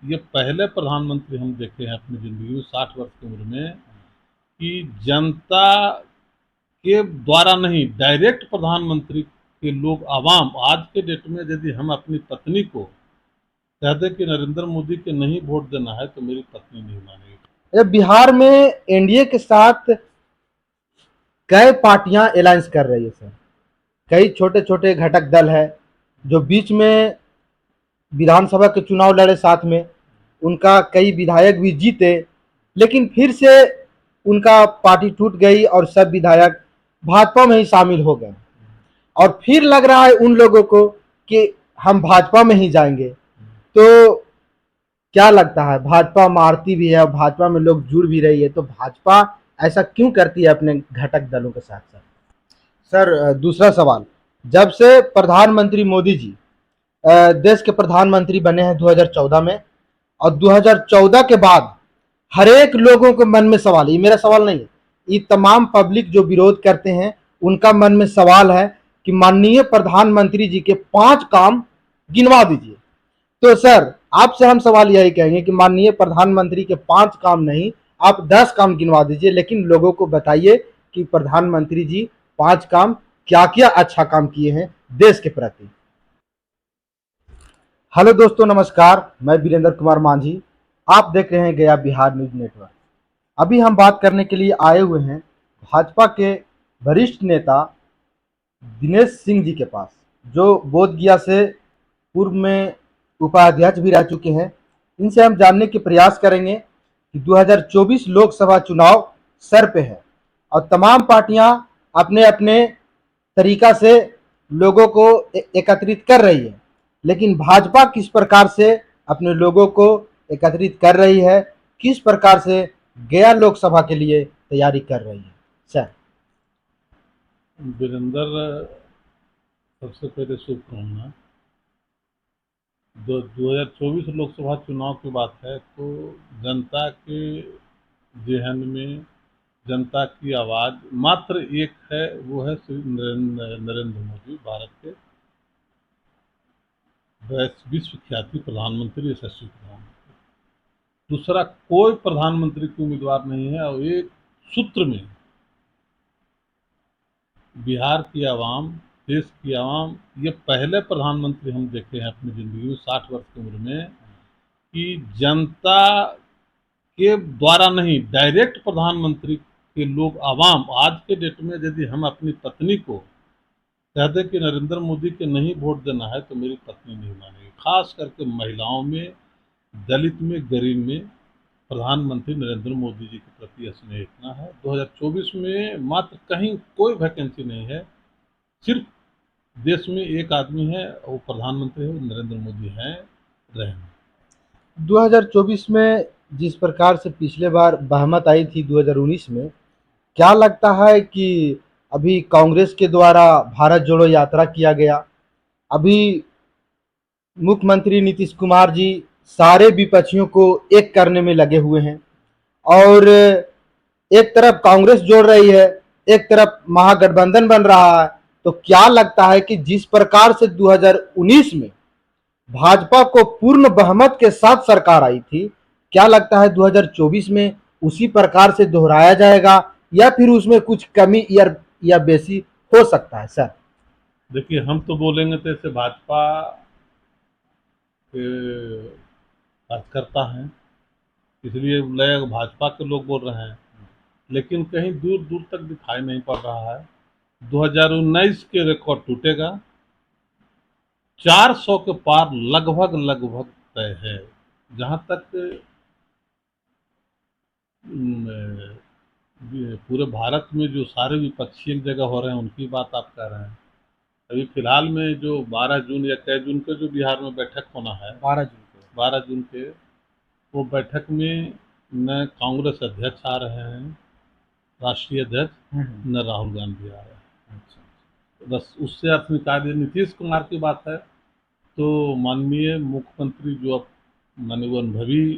ये पहले प्रधानमंत्री हम देखे हैं अपनी ज़िंदगी में 60 वर्ष की उम्र में कि जनता के द्वारा नहीं, डायरेक्ट प्रधानमंत्री के लोग आवाम आज के डेट में यदि हम अपनी पत्नी को कह दें कि नरेंद्र मोदी के नहीं वोट देना है तो मेरी पत्नी नहीं मानेगी। जब बिहार में एनडीए के साथ कई पार्टियां अलायंस कर रही है सर, कई छोटे छोटे घटक दल है जो बीच में विधानसभा के चुनाव लड़े साथ में, उनका कई विधायक भी जीते, लेकिन फिर से उनका पार्टी टूट गई और सब विधायक भाजपा में ही शामिल हो गए। और फिर लग रहा है उन लोगों को कि हम भाजपा में ही जाएंगे। तो क्या लगता है, भाजपा मारती भी है और भाजपा में लोग जुड़ भी रही है, तो भाजपा ऐसा क्यों करती है अपने घटक दलों के साथ साथ? सर दूसरा सवाल, जब से प्रधानमंत्री मोदी जी देश के प्रधानमंत्री बने हैं 2014 में, और 2014 के बाद हर एक लोगों के मन में सवाल, ये मेरा सवाल नहीं है, ये तमाम पब्लिक जो विरोध करते हैं उनका मन में सवाल है कि माननीय प्रधानमंत्री जी के 5 काम गिनवा दीजिए। तो सर आपसे हम सवाल यही कहेंगे कि माननीय प्रधानमंत्री के 5 काम नहीं, आप 10 काम गिनवा दीजिए, लेकिन लोगों को बताइए कि प्रधानमंत्री जी 5 काम क्या क्या अच्छा काम किए हैं देश के प्रति। हेलो दोस्तों, नमस्कार। मैं वीरेंद्र कुमार मांझी, आप देख रहे हैं गया बिहार न्यूज नेटवर्क। अभी हम बात करने के लिए आए हुए हैं भाजपा के वरिष्ठ नेता दिनेश सिंह जी के पास, जो बोधगया से पूर्व में उपाध्यक्ष भी रह चुके हैं। इनसे हम जानने के प्रयास करेंगे कि 2024 लोकसभा चुनाव सर पे है और तमाम पार्टियां अपने अपने तरीका से लोगों को एकत्रित कर रही है, लेकिन भाजपा किस प्रकार से अपने लोगों को एकत्रित कर रही है, किस प्रकार से गया लोकसभा के लिए तैयारी कर रही है सर? वीरेंद्र, सबसे पहले शुभकामना। 2024 लोकसभा चुनाव की बात है तो जनता के ज़हन में जनता की आवाज़ मात्र एक है, वो है श्री नरेंद्र मोदी, भारत के विश्व ख्याति प्रधानमंत्री, यशस्वी प्रधानमंत्री। दूसरा कोई प्रधानमंत्री की उम्मीदवार नहीं है और एक सूत्र में बिहार की आवाम, देश की आवाम, ये पहले प्रधानमंत्री हम देखे हैं अपनी ज़िंदगी में 60 वर्ष की उम्र में कि जनता के द्वारा नहीं, डायरेक्ट प्रधानमंत्री के लोग आवाम आज के डेट में यदि हम अपनी पत्नी को कह दें कि नरेंद्र मोदी के नहीं वोट देना है तो मेरी पत्नी नहीं मानेगी। खास करके महिलाओं में, दलित में, गरीब में प्रधानमंत्री नरेंद्र मोदी जी के प्रति स्नेह इतना है। 2024 में मात्र कहीं कोई वैकेंसी नहीं है, सिर्फ देश में एक आदमी है, वो प्रधानमंत्री है, वो नरेंद्र मोदी हैं, रहेंगे। 2024 में जिस प्रकार से पिछले बार बहमत आई थी 2019 में, क्या लगता है कि अभी कांग्रेस के द्वारा भारत जोड़ो यात्रा किया गया, अभी मुख्यमंत्री नीतीश कुमार जी सारे विपक्षियों को एक करने में लगे हुए हैं, और एक तरफ कांग्रेस जोड़ रही है, एक तरफ महागठबंधन बन रहा है, तो क्या लगता है कि जिस प्रकार से 2019 में भाजपा को पूर्ण बहुमत के साथ सरकार आई थी, क्या लगता है 2024 में उसी प्रकार से दोहराया जाएगा, या फिर उसमें कुछ कमी या बेसी हो सकता है सर? देखिए, हम तो बोलेंगे तो ऐसे भाजपा के कार्यकर्ता हैं, इसलिए लगेगा भाजपा के लोग बोल रहे हैं, लेकिन कहीं दूर दूर तक दिखाई नहीं पड़ रहा है। 2019 के रिकॉर्ड टूटेगा, 400 के पार लगभग लगभग तय है। जहाँ तक पूरे भारत में जो सारे विपक्षी एक जगह हो रहे हैं उनकी बात आप कह रहे हैं। अभी फिलहाल में जो 12 जून या कै जून को जो बिहार में बैठक होना है, 12 जून के, वो बैठक में न कांग्रेस अध्यक्ष आ रहे हैं, राष्ट्रीय अध्यक्ष, न राहुल गांधी आ रहे हैं। बस उससे अर्थ निकाल दिया। नीतीश कुमार की बात है तो माननीय मुख्यमंत्री जो अब माने वो अनुभवी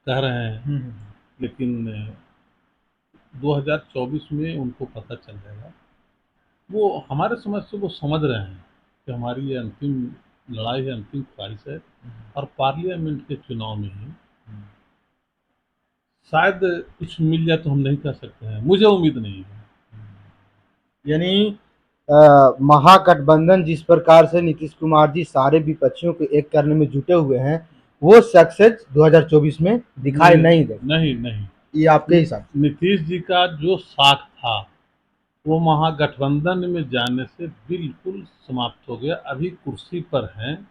कह रहे हैं, लेकिन 2024 में उनको पता चल जाएगा। वो हमारे समझ से वो समझ रहे हैं कि हमारी ये अंतिम लड़ाई है, अंतिम ख्वाहिश है, और पार्लियामेंट के चुनाव में ही शायद कुछ मिल जाए तो हम नहीं कह सकते हैं, मुझे उम्मीद नहीं है। यानी महागठबंधन जिस प्रकार से नीतीश कुमार जी सारे विपक्षियों को एक करने में जुटे हुए हैं, वो सक्सेस 2024 में दिखाई नहीं दे। नहीं नहीं, ये आपके हिसाब से? नीतीश जी का जो साख था वो महागठबंधन में जाने से बिल्कुल समाप्त हो गया। अभी कुर्सी पर हैं,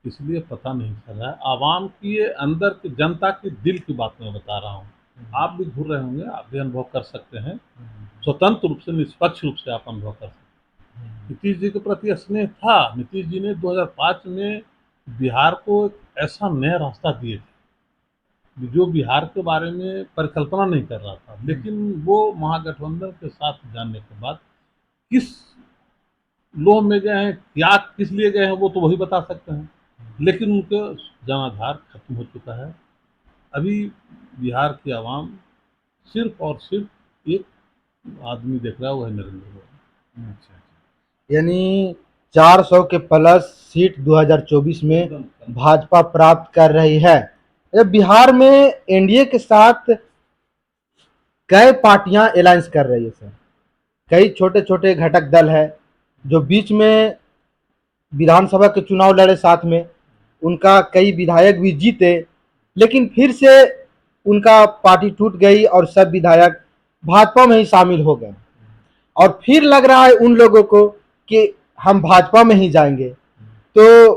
इसलिए पता नहीं चल रहा है। आवाम की ये अंदर की जनता के दिल की बात मैं बता रहा हूँ। आप भी घूर रहे होंगे, आप भी अनुभव कर सकते हैं, स्वतंत्र रूप से, निष्पक्ष रूप से आप अनुभव कर सकते हैं। नीतीश जी के प्रति स्नेह था। नीतीश जी ने 2005 में बिहार को एक ऐसा नया रास्ता दिए थे जो बिहार के बारे में परिकल्पना नहीं कर रहा था, लेकिन वो महागठबंधन के साथ जानने के बाद किस लोह में गए हैं, क्या किस लिए गए हैं, वो तो वही बता सकते हैं, लेकिन उनका जनाधार खत्म हो चुका है। अभी बिहार की आवाम सिर्फ और सिर्फ एक आदमी देख रहा है, वो है नरेंद्र मोदी। अच्छा, यानी 400 के प्लस सीट 2024 में भाजपा प्राप्त कर रही है। ये बिहार में एनडीए के साथ कई पार्टियां अलायंस कर रही है सर। कई छोटे छोटे घटक दल है जो बीच में विधानसभा के चुनाव लड़े साथ में, उनका कई विधायक भी जीते, लेकिन फिर से उनका पार्टी टूट गई और सब विधायक भाजपा में ही शामिल हो गए। और फिर लग रहा है उन लोगों को कि हम भाजपा में ही जाएंगे। तो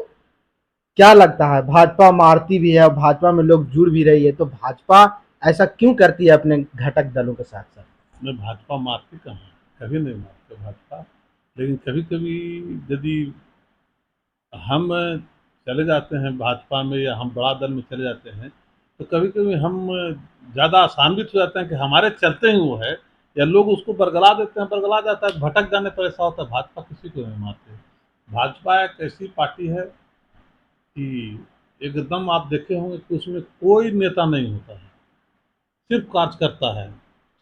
क्या लगता है, भाजपा मारती भी है और भाजपा में लोग जुड़ भी रही है, तो भाजपा ऐसा क्यों करती है अपने घटक दलों के साथ साथ? मैं भाजपा मारती कहाँ है? कभी नहीं मारते भाजपा, लेकिन कभी कभी यदि हम चले जाते हैं भाजपा में या हम बड़ा दल में चले जाते हैं, तो कभी कभी हम ज़्यादा आसान्वित हो जाते हैं कि हमारे चलते ही वो है, या लोग उसको बरगला देते हैं, बरगला जाता है, भटक जाने पर ऐसा होता है। भाजपा किसी को नहीं मारते। भाजपा एक ऐसी पार्टी है कि एकदम आप देखे होंगे कि उसमें कोई नेता नहीं होता है, सिर्फ कार्यकर्ता है,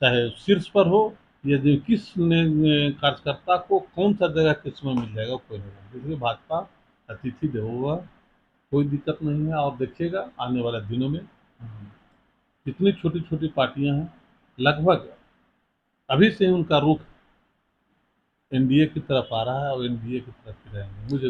चाहे शीर्ष पर हो, यदि कार्यकर्ता को कौन सा जगह किस में मिल जाएगा कोई नहीं जानता। इसलिए भाजपा अतिथि देवो भव, कोई दिक्कत नहीं है। और देखिएगा आने वाले दिनों में जितनी छोटी छोटी पार्टियां हैं, लगभग अभी से ही उनका रुख एनडीए की तरफ आ रहा है और एनडीए की तरफ ही रहेंगे, मुझे